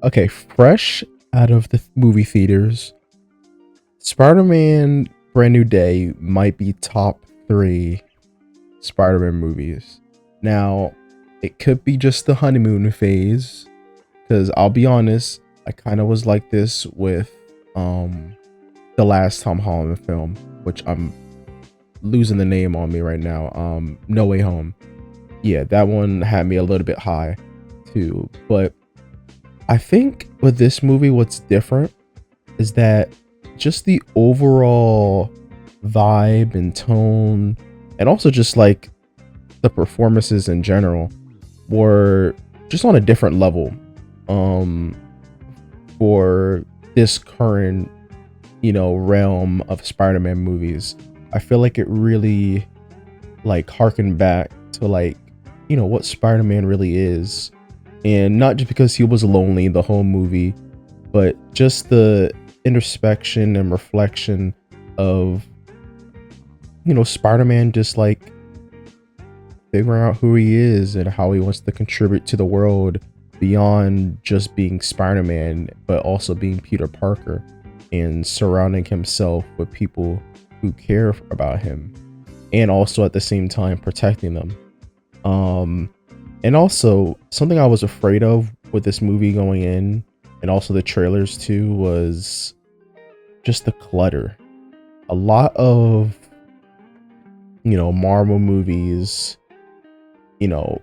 Okay, fresh out of the movie theaters, Spider-Man Brand New Day might be top 3 Spider-Man movies. Now, it could be just the honeymoon phase, because I'll be honest, I kind of was like this with um the last Tom Holland film, which I'm losing the name on me right now. No Way Home. Yeah, that one had me a little bit high too. But I think with this movie, what's different is that just the overall vibe and tone, and also just like the performances in general, were just on a different level. Um, for this current, realm of Spider-Man movies, I feel like it really like harkened back to like, what Spider-Man really is. And not just because he was lonely the whole movie, but just the introspection and reflection of, Spider-Man just like figuring out who he is and how he wants to contribute to the world beyond just being Spider-Man, but also being Peter Parker and surrounding himself with people who care about him, and also at the same time protecting them. Um, and also something I was afraid of with this movie going in, and also the trailers too, was just the clutter. A lot of, Marvel movies, you know,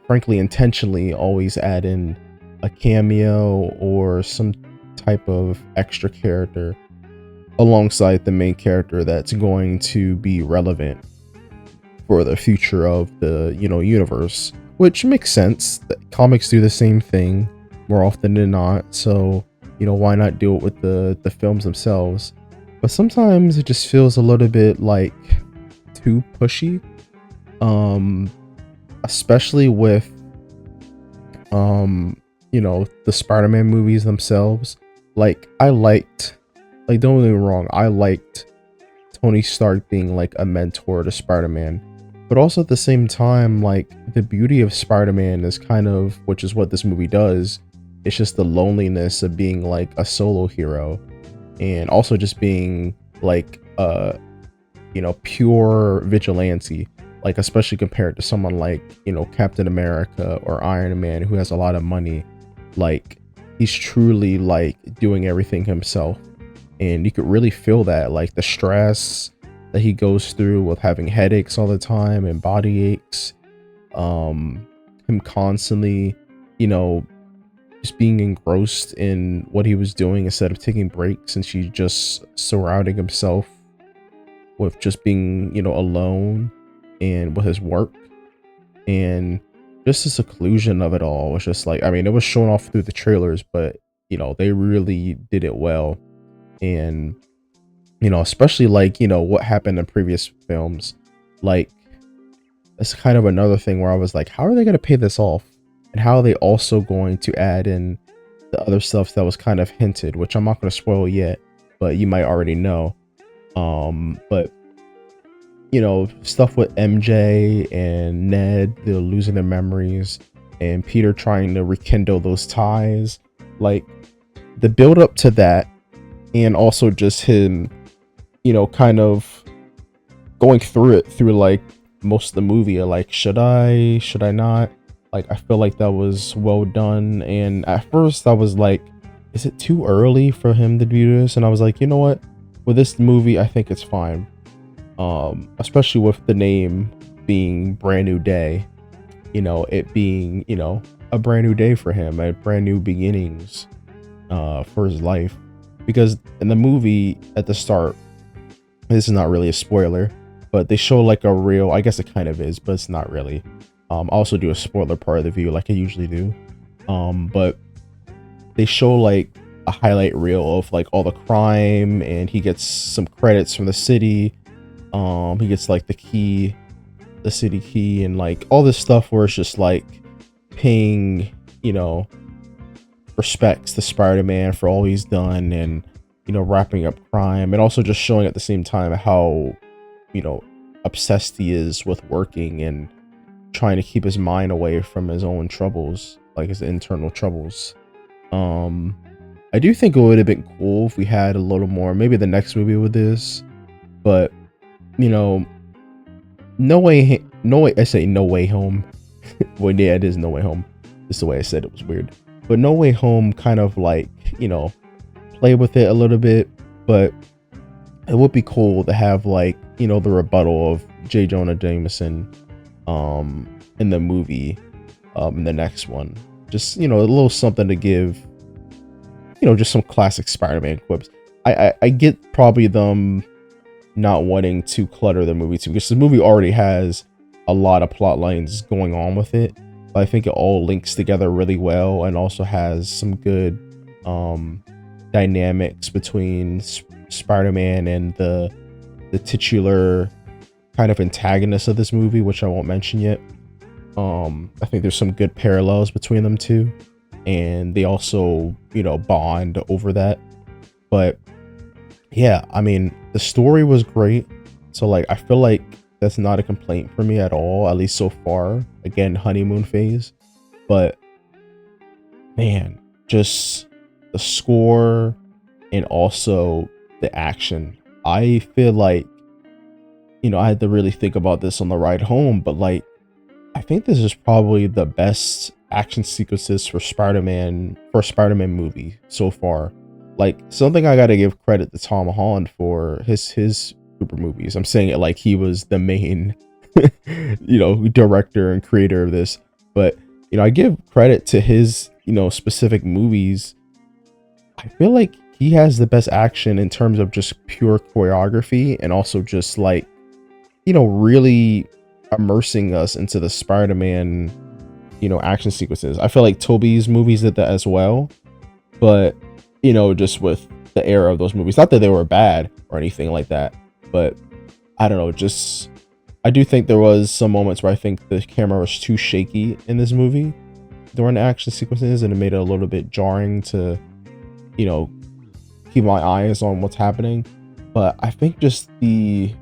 frankly intentionally always add in a cameo or some type of extra character alongside the main character that's going to be relevant for the future of the universe, which makes sense. The comics do the same thing more often than not, so why not do it with the films themselves? But sometimes it just feels a little bit like too pushy, um especially with the Spider-Man movies themselves. Like, don't get me wrong, I liked Tony Stark being like a mentor to Spider-Man, but also at the same time, like, the beauty of Spider-Man is kind of, which is what this movie does, it's just the loneliness of being like a solo hero, and also just being like pure vigilante, like especially compared to someone like Captain America or Iron Man, who has a lot of money. Like, he's truly like doing everything himself, and you could really feel that, like the stress that he goes through with having headaches all the time and body aches, him constantly, you know just being engrossed in what he was doing instead of taking breaks, and she just surrounding himself with just being alone and with his work, and just the seclusion of it all was just like, I mean, it was shown off through the trailers, but they really did it well. And especially like what happened in previous films, like, it's kind of another thing where I was like, how are they going to pay this off, and how are they also going to add in the other stuff that was kind of hinted, which I'm not going to spoil yet, but you might already know. But stuff with MJ and Ned, they're losing their memories, and Peter trying to rekindle those ties. Like, the build up to that, and also just him, kind of going through like most of the movie, like, should I not? Like, I feel like that was well done. And at first I was like, is it too early for him to do this? And I was like, you know what? With this movie, I think it's fine. Especially with the name being Brand New Day, it being, a brand new day for him, a brand new beginnings for his life. Because in the movie at the start, this is not really a spoiler, but they show like a real, I guess it kind of is, but it's not really. I'll also do a spoiler part of the video like I usually do. But they show like a highlight reel of like all the crime, and he gets some credits from the city. He gets like the city key, and like all this stuff where it's just like paying, respects to Spider-Man for all he's done, and wrapping up crime, and also just showing at the same time how obsessed he is with working and trying to keep his mind away from his own troubles, like his internal troubles. Um, I do think it would have been cool if we had a little more, maybe the next movie with this, but you know, no way. I say no way home. Well, yeah, it is no way home. Just the way I said it was weird, but no way home kind of like play with it a little bit, but it would be cool to have like the rebuttal of J. Jonah Jameson in the movie in the next one. Just a little something to give, just some classic Spider-Man quips. I get probably them not wanting to clutter the movie too, because the movie already has a lot of plot lines going on with it, but I think it all links together really well and also has some good dynamics between Spider-Man and the titular kind of antagonist of this movie, which I won't mention yet. I think there's some good parallels between them two, and they also bond over that. But yeah, I mean, the story was great, so like I feel like that's not a complaint for me at all, at least so far. Again, honeymoon phase. But man, just the score and also the action, I feel like I had to really think about this on the ride home, but like I think this is probably the best action sequences for Spider-Man movie so far. Like, something I gotta give credit to Tom Holland for his super movies. I'm saying it like he was the main director and creator of this. But I give credit to his specific movies. I feel like he has the best action in terms of just pure choreography, and also just like really immersing us into the Spider-Man action sequences. I feel like Tobey's movies did that as well, but just with the era of those movies, not that they were bad or anything like that, but I don't know, just I do think there was some moments where I think the camera was too shaky in this movie during the action sequences, and it made it a little bit jarring to keep my eyes on what's happening. But I think just the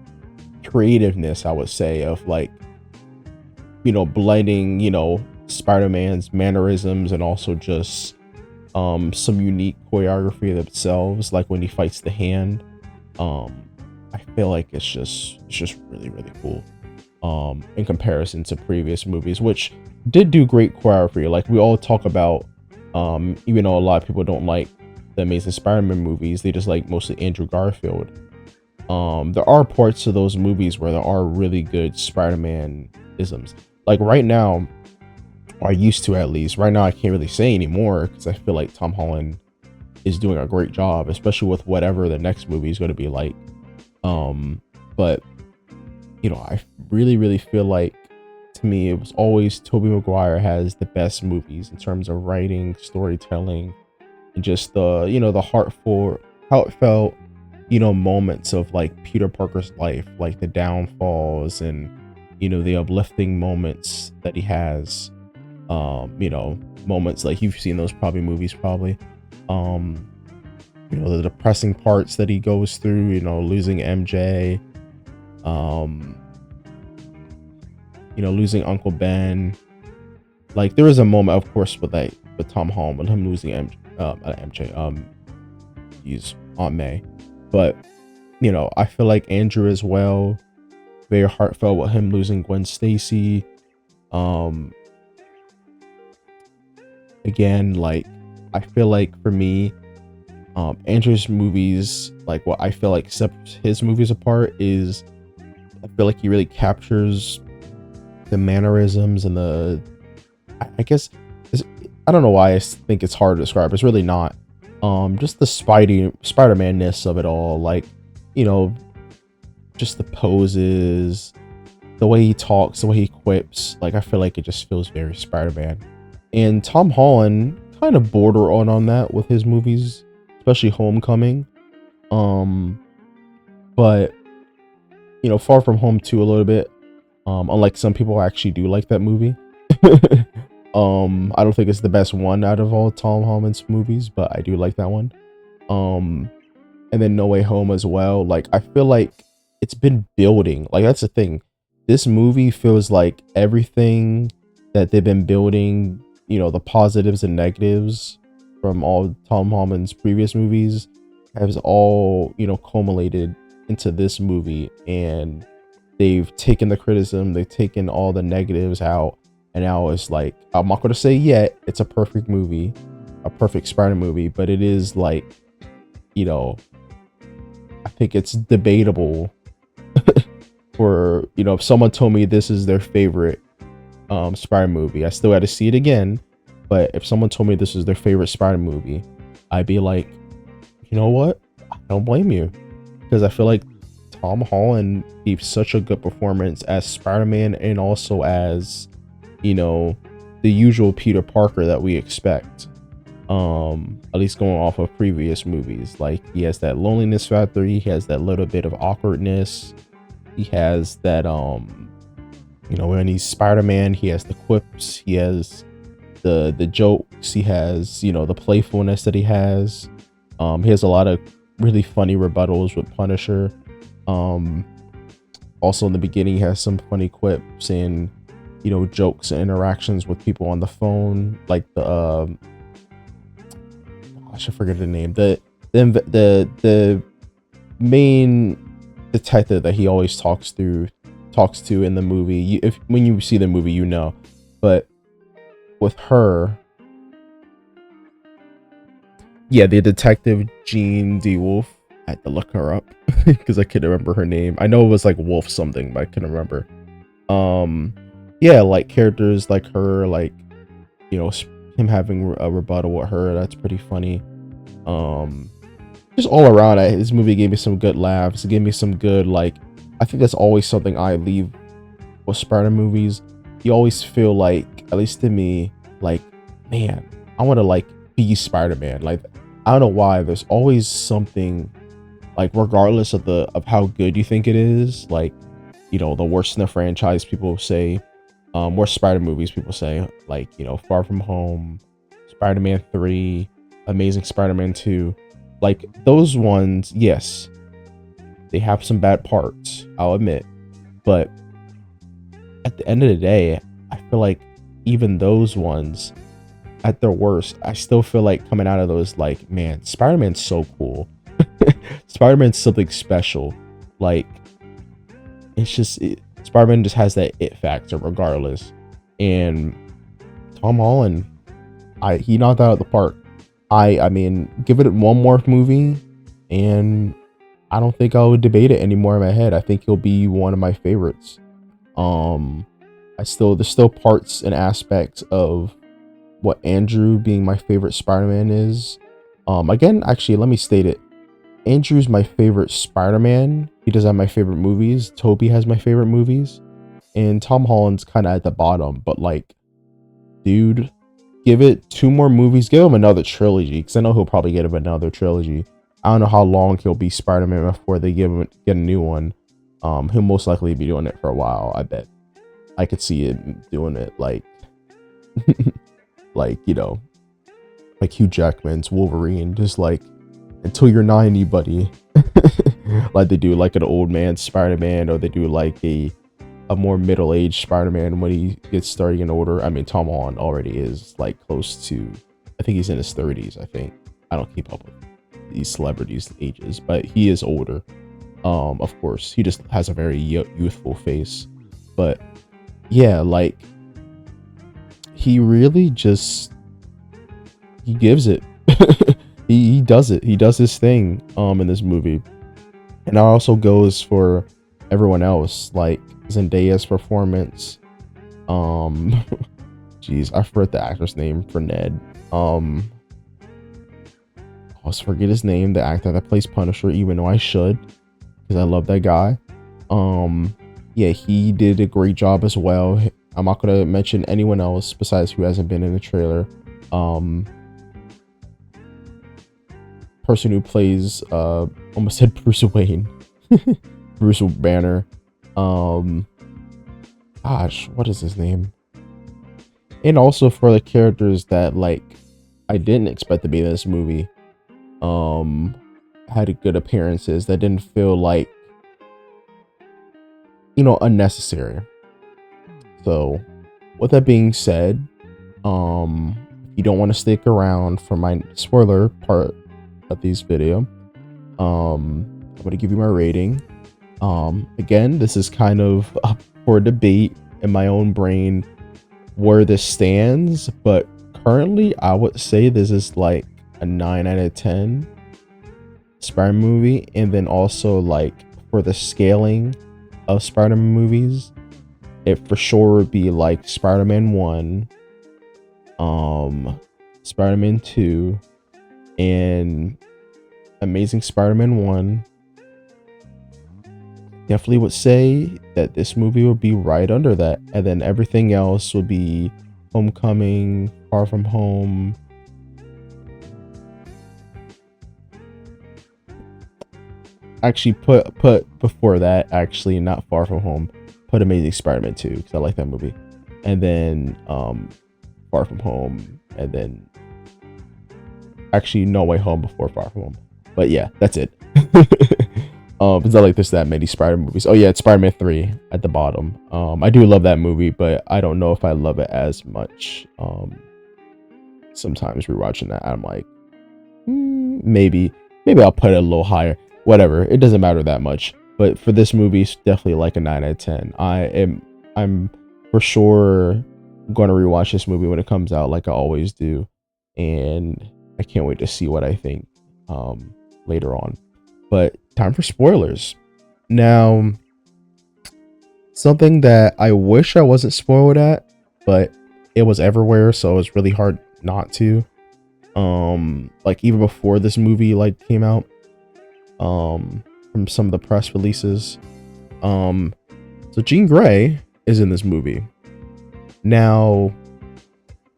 creativeness, I would say, of like blending Spider-Man's mannerisms and also just some unique choreography themselves, like when he fights the hand. I feel like it's just really, really cool in comparison to previous movies, which did do great choreography. Like we all talk about, even though a lot of people don't like the Amazing Spider-Man movies, they just like mostly Andrew Garfield. There are parts of those movies where there are really good Spider-Man isms. Like right now, or I used to, at least. Right now I can't really say anymore because I feel like Tom Holland is doing a great job, especially with whatever the next movie is going to be like. But I really, really feel like, to me, it was always Tobey Maguire has the best movies in terms of writing, storytelling, and just the the heartfelt moments of like Peter Parker's life, like the downfalls and the uplifting moments that he has. Moments like you've seen those probably movies probably. The depressing parts that he goes through, losing MJ, losing Uncle Ben. Like there was a moment, of course, with Tom Holland, with him losing MJ, he's Aunt May. But I feel like Andrew as well, very heartfelt with him losing Gwen Stacy. Again, like I feel like for me, Andrew's movies, like what I feel like sets his movies apart is I feel like he really captures the mannerisms and I guess I don't know why I think it's hard to describe. It's really not. Just the Spider-Man-ness of it all, like just the poses, the way he talks, the way he quips. Like I feel like it just feels very Spider-Man. And Tom Holland kind of border on that with his movies, especially Homecoming. But Far From Home too a little bit. Unlike some people, I actually do like that movie. I don't think it's the best one out of all Tom Holland's movies, but I do like that one. And then No Way Home as well. Like I feel like it's been building. Like that's the thing. This movie feels like everything that they've been building, the positives and negatives from all Tom Holland's previous movies has all, culminated into this movie, and they've taken the criticism, they've taken all the negatives out, and now it's like, I'm not gonna say yet it's a perfect movie, a perfect Spider movie, but it is like, I think it's debatable for, if someone told me this is their favorite Spider movie, I still had to see it again, but if someone told me this is their favorite Spider movie, I'd be like, you know what? I don't blame you, because I feel like Tom Holland gave such a good performance as Spider-Man, and also as, the usual Peter Parker that we expect. At least going off of previous movies. Like, he has that loneliness factor, he has that little bit of awkwardness, he has that when he's Spider-Man, he has the quips, he has the jokes, he has, the playfulness that he has. He has a lot of really funny rebuttals with Punisher. Also in the beginning, he has some funny quips and, jokes and interactions with people on the phone, like the I should forget the name, the main detective that he always talks to in the movie. If when you see the movie, but with her, yeah, the detective Jean D. Wolf. I had to look her up because I couldn't remember her name. I know it was like Wolf something, but I couldn't remember. Yeah, like characters like her, like, him having a rebuttal with her, that's pretty funny. Just all around, this movie gave me some good laughs. It gave me some good, like, I think that's always something I leave with Spider movies. You always feel like, at least to me, like, man, I want to like be Spider-Man. Like, I don't know why, there's always something, like, regardless of how good you think it is, like, the worst in the franchise, people say, worst Spider movies, people say, like, Far From Home, Spider-Man 3, Amazing Spider-Man 2, like, those ones, yes, they have some bad parts, I'll admit, but at the end of the day, I feel like even those ones, at their worst, I still feel like coming out of those, like, man, Spider-Man's so cool. Spider-Man's something special. Like, it's just, Spider-Man just has that it factor regardless. And Tom Holland, he knocked that out of the park. I mean, give it one more movie, and I don't think I would debate it anymore in my head. I think he'll be one of my favorites. There's still parts and aspects of what Andrew being my favorite Spider-Man is. Again, actually, let me state it. Andrew's my favorite Spider-Man. He does have my favorite movies. Toby has my favorite movies. And Tom Holland's kind of at the bottom. But, like, dude, give it 2 more movies. Give him another trilogy. Because I know he'll probably get him another trilogy. I don't know how long he'll be Spider-Man before they get a new one. He'll most likely be doing it for a while, I bet. I could see it doing it, like, like, like Hugh Jackman's Wolverine, just like, until you're 90, buddy. Like they do like an old man Spider-Man, or they do like a more middle-aged Spider-Man when he gets starting getting older. I mean, Tom Holland already is like close to, I think he's in his 30s, I think. I don't keep up with these celebrities' ages, but he is older. Of course, he just has a very youthful face. But yeah, like, he really just, he gives it. he does it. He does his thing in this movie. And that also goes for everyone else, like Zendaya's performance. Jeez, I forgot the actor's name for Ned. I always forget his name, the actor that plays Punisher, even though I should, because I love that guy. Yeah, he did a great job as well. I'm not gonna mention anyone else besides who hasn't been in the trailer. Person who plays almost said Bruce Wayne. Bruce Banner. Gosh, what is his name? And also for the characters that, like, I didn't expect to be in this movie, had good appearances that didn't feel like, unnecessary. So with that being said, I you don't want to stick around for my spoiler part of this video, I'm going to give you my rating. Again, this is kind of up for debate in my own brain where this stands, but currently I would say this is like a 9 out of 10 Spider-Man movie. And then also, like, for the scaling of Spider-Man movies, it for sure would be like Spider-Man 1, Spider-Man 2, and Amazing Spider-Man 1. Definitely would say that this movie would be right under that, and then everything else would be Homecoming, Far From Home. Actually, put before that, actually, not Far From Home, put Amazing Spider-Man 2, because I like that movie, and then Far From Home, and then actually No Way Home before Far From Home. But yeah, that's it. It's not like there's that many Spider-Man movies. Oh yeah, it's Spider-Man 3 at the bottom. I do love that movie, but I don't know if I love it as much. Sometimes rewatching that, I'm like, maybe I'll put it a little higher. Whatever, it doesn't matter that much. But for this movie, it's definitely like a 9 out of 10. I'm for sure going to rewatch this movie when it comes out, like I always do, and I can't wait to see what I think later on. But time for spoilers. Now, something that I wish I wasn't spoiled at, but it was everywhere, so it was really hard not to. Like even before this movie like came out, from some of the press releases. So Jean Grey is in this movie. Now,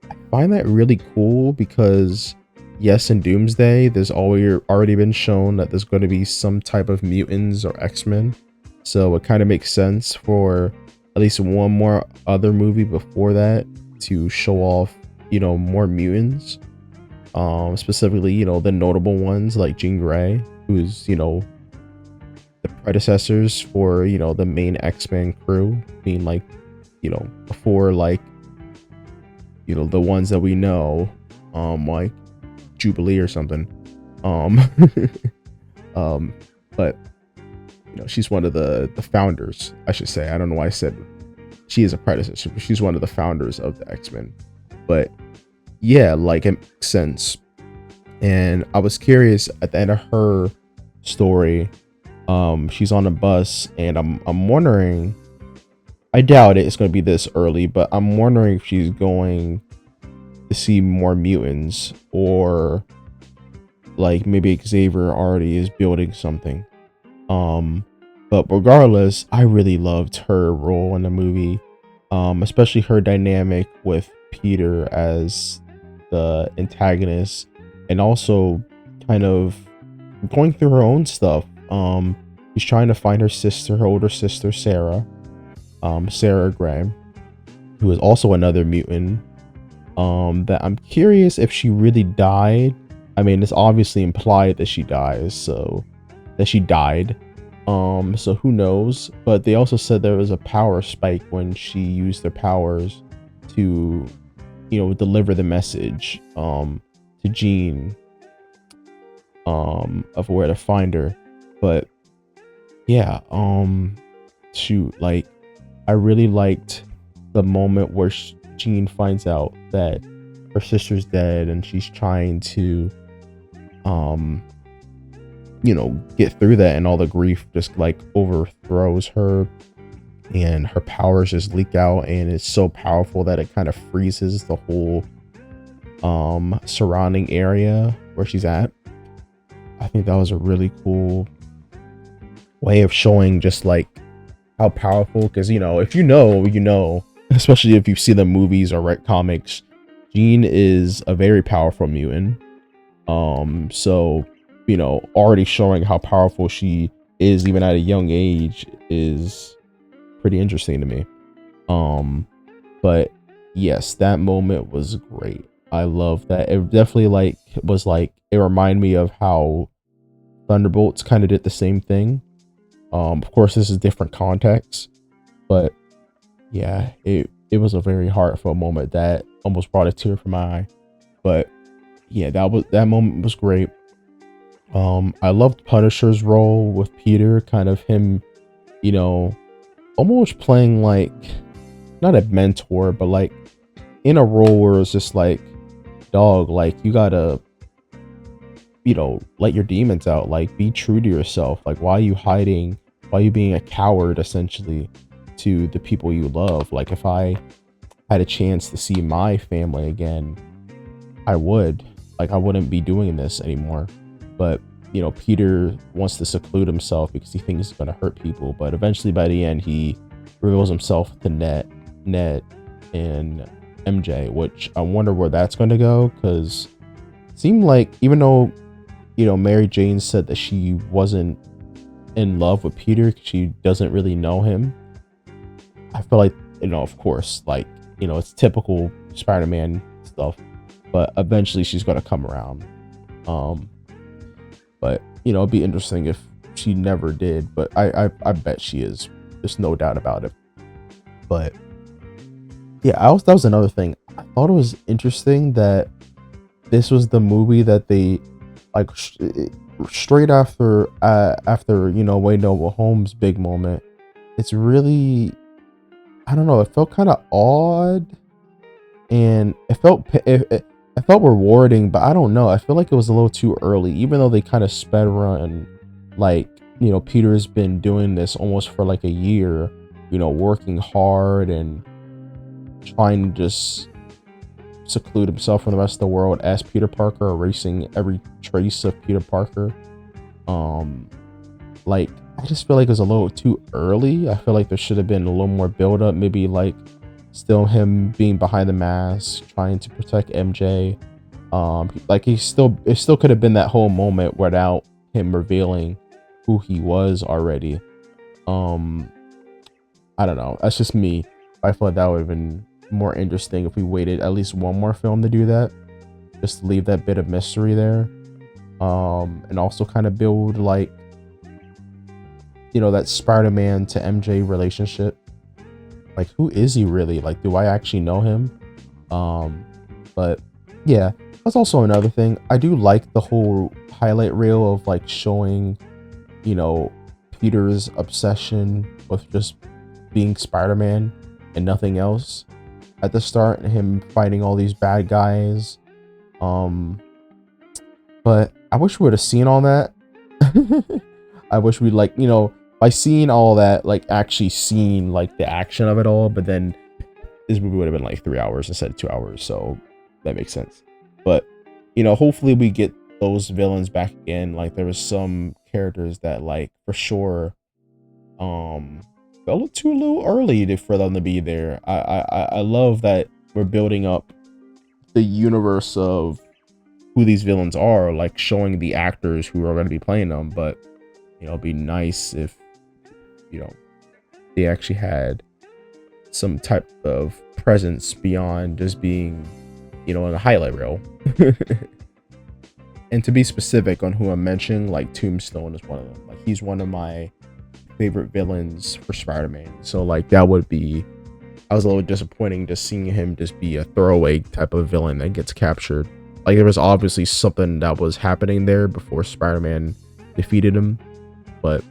I find that really cool because yes, in Doomsday, there's already been shown that there's going to be some type of mutants or X-Men. So it kind of makes sense for at least one more other movie before that to show off, more mutants. Specifically, the notable ones like Jean Grey, who's, the predecessors for, the main X-Men crew, being like, before like, the ones that we know, like Jubilee or something. But she's one of the founders, I should say. I don't know why I said she is a predecessor, but she's one of the founders of the X-Men. But yeah, like it makes sense. And I was curious at the end of her story, she's on a bus, and I'm wondering, I doubt it's going to be this early, but I'm wondering if she's going to see more mutants, or like maybe Xavier already is building something. But regardless, I really loved her role in the movie, especially her dynamic with Peter as the antagonist, and also kind of going through her own stuff. She's trying to find her older sister Sarah, Sarah Graham, who is also another mutant. That I'm curious if she really died. I mean, it's obviously implied that she died. So who knows? But they also said there was a power spike when she used their powers to, deliver the message to Jean of where to find her. But yeah, shoot, like I really liked the moment where Jean finds out that her sister's dead, and she's trying to get through that, and all the grief just like overthrows her, and her powers just leak out, and it's so powerful that it kind of freezes the whole surrounding area where she's at. I think that was a really cool way of showing just like how powerful, because if you know, especially if you've seen the movies or read comics, Jean is a very powerful mutant. So already showing how powerful she is even at a young age is pretty interesting to me. But yes, that moment was great. I love that. It definitely it reminded me of how Thunderbolts kind of did the same thing. Of course, this is different context, but yeah, it was a very heartfelt moment that almost brought a tear from my eye. But yeah, that moment was great. I loved Punisher's role with Peter, kind of him, you know, almost playing like not a mentor, but like in a role where it's just like, dog, like you gotta, let your demons out, like be true to yourself. Like, why are you hiding? Why are you being a coward essentially to the people you love? Like, if I had a chance to see my family again, I would. Like, I wouldn't be doing this anymore. But Peter wants to seclude himself because he thinks it's going to hurt people. But eventually, by the end, he reveals himself to Ned, and MJ, which I wonder where that's going to go. Because it seemed like, even though Mary Jane said that she wasn't in love with Peter, she doesn't really know him. I feel like, of course, like, it's typical Spider-Man stuff, but eventually she's going to come around. But it'd be interesting if she never did, but I bet she is. There's no doubt about it. But yeah, that was another thing. I thought it was interesting that this was the movie that they like straight after Wade Noble Holmes' big moment. It's really, I don't know, it felt kind of odd, and it felt rewarding, but I don't know, I feel like it was a little too early, even though they kind of sped run, like, Peter's been doing this almost for like a year, working hard and trying to just seclude himself from the rest of the world as Peter Parker, erasing every trace of Peter Parker. Like, I just feel like it was a little too early. I feel like there should have been a little more build up, maybe like still him being behind the mask, trying to protect MJ. Like it still could have been that whole moment without him revealing who he was already. I don't know. That's just me. I feel like that would have been more interesting if we waited at least one more film to do that, just to leave that bit of mystery there. And also kind of build like, that Spider-Man to MJ relationship. Like, who is he really? Like, do I actually know him? But yeah, that's also another thing. I do like the whole highlight reel of like showing, Peter's obsession with just being Spider-Man and nothing else at the start, and him fighting all these bad guys. But I wish we would have seen all that. I wish we'd like, by seeing all that, like actually seen like the action of it all, but then this movie would have been like 3 hours instead of 2 hours, so that makes sense. But hopefully we get those villains back again. Like, there was some characters that, like, for sure felt a little early for them to be there. I love that we're building up the universe of who these villains are, like showing the actors who are going to be playing them. But it'd be nice if they actually had some type of presence beyond just being in a highlight reel. And to be specific on who I'm mentioning, like Tombstone is one of them. Like, he's one of my favorite villains for Spider-Man. So like I was a little disappointing just seeing him just be a throwaway type of villain that gets captured. Like, there was obviously something that was happening there before Spider-Man defeated him, but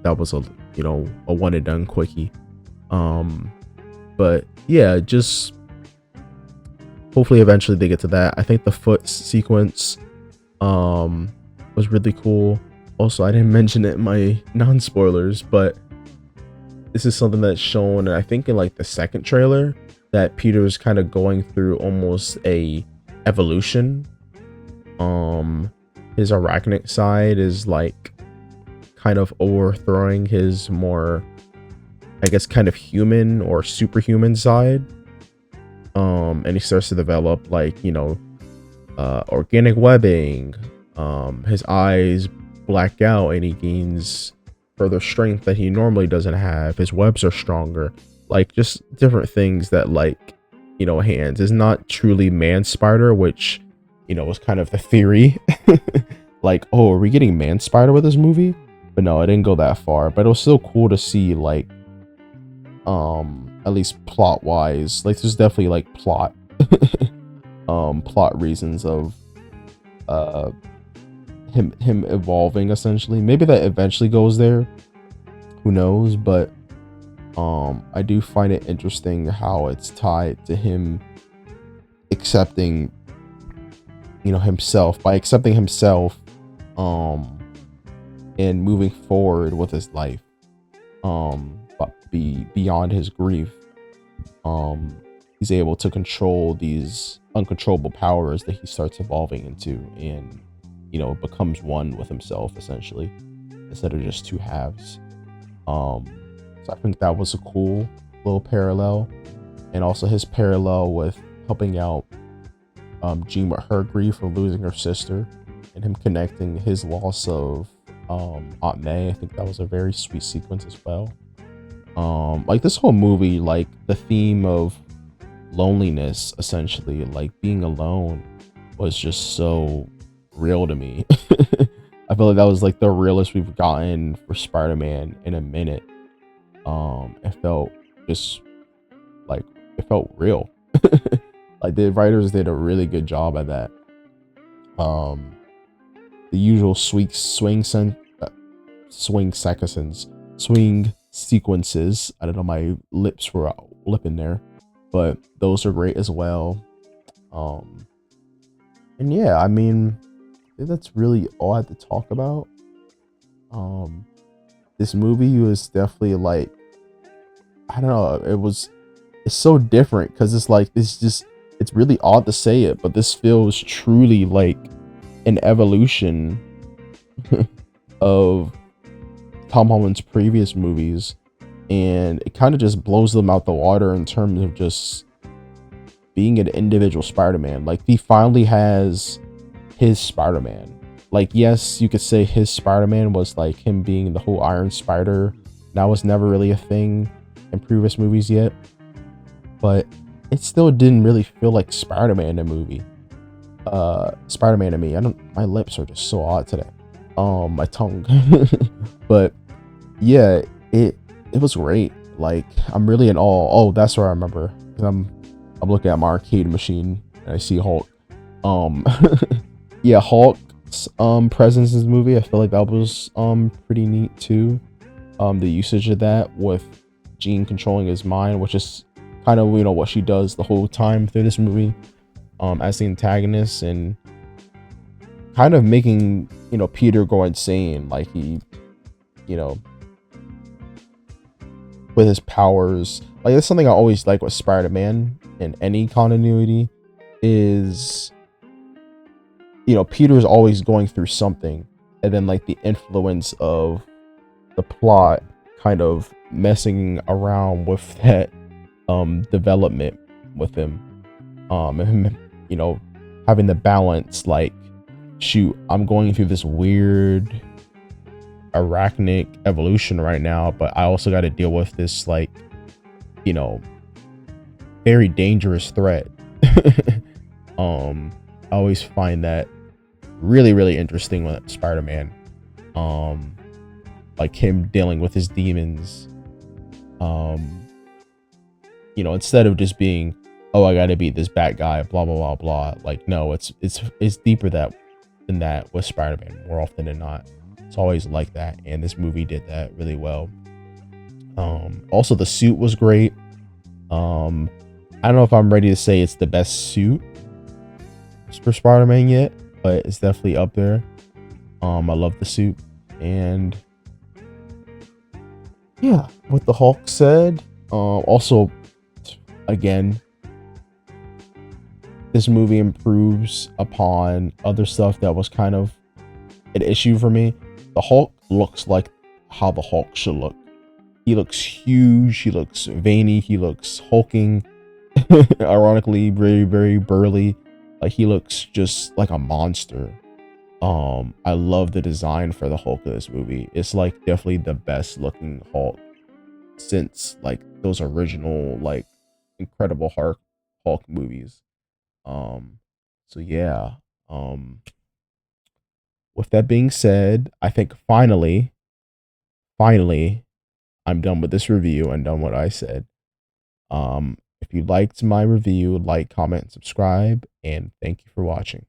that was a one and done quickie. But yeah, just hopefully eventually they get to that. I think the foot sequence was really cool. Also, I didn't mention it in my non-spoilers, but this is something that's shown, I think, in like the second trailer, that Peter's kind of going through almost a evolution. His arachnid side is like kind of overthrowing his more, I guess, kind of human or superhuman side. And he starts to develop like, organic webbing. His eyes black out and he gains further strength that he normally doesn't have. His webs are stronger. Like, just different things that, like, hands is not truly man spider, which was kind of the theory. Like, oh, are we getting man spider with this movie? But no, it didn't go that far. But it was still cool to see, like, at least plot wise, like, there's definitely like plot. plot reasons of uh him evolving essentially. Maybe that eventually goes there. Who knows? But I do find it interesting how it's tied to him accepting, himself, by accepting himself, um and moving forward with his life, but beyond his grief. He's able to control these uncontrollable powers that he starts evolving into, and becomes one with himself essentially, instead of just two halves. um so I think that was a cool little parallel, and also his parallel with helping out Jean with her grief of losing her sister, and him connecting his loss of Aunt May. I think that was a very sweet sequence as well. Like this whole movie, like the theme of loneliness, essentially, like being alone, was just so real to me. I feel like that was like the realest we've gotten for Spider-Man in a minute. It felt just like it felt real. Like the writers did a really good job at that. Um, the usual swing seconds, swing sequences. I don't know, my lips were lipping there, but those are great as well. Um, and yeah, I mean, I think that's really all I have to talk about. Um, this movie was definitely like, I don't know, it's so different because it's really odd to say it, but this feels truly like an evolution of Tom Holland's previous movies, and it kind of just blows them out the water in terms of just being an individual Spider-Man. Like he finally has his Spider-Man. Like yes, you could say his Spider-Man was like him being the whole Iron Spider. That was never really a thing in previous movies yet, but it still didn't really feel like Spider-Man the movie. Spider-Man to me. I don't. My lips are just so odd today. My tongue. But yeah, it was great. Like I'm really in awe. Oh, that's where I remember. 'Cause I'm looking at my arcade machine and I see Hulk. Um, yeah, Hulk's presence in this movie. I feel like that was pretty neat too. The usage of that with Jean controlling his mind, which is kind of what she does the whole time through this movie, as the antagonist, and kind of making Peter go insane. Like he, you know, with his powers. Like that's something I always like with Spider-Man in any continuity is Peter's always going through something, and then like the influence of the plot kind of messing around with that development with him, and him having the balance, like, shoot, I'm going through this weird arachnic evolution right now, but I also got to deal with this, like, very dangerous threat. I always find that really, really interesting with Spider-Man. Like him dealing with his demons. Instead of just being, oh, I gotta beat this bad guy, blah blah blah blah. Like, no, it's deeper than that with Spider-Man more often than not. It's always like that, and this movie did that really well. Also the suit was great. I don't know if I'm ready to say it's the best suit for Spider-Man yet, but it's definitely up there. I love the suit, and yeah, what the Hulk said. Also, again, this movie improves upon other stuff that was kind of an issue for me. The Hulk looks like how the Hulk should look. He looks huge. He looks veiny. He looks hulking. Ironically, very, very burly. Like he looks just like a monster. I love the design for the Hulk of this movie. It's like definitely the best looking Hulk since like those original like Incredible Hulk movies. Um, so yeah. With that being said, I think finally, I'm done with this review and done what I said. If you liked my review, like, comment, subscribe, and thank you for watching.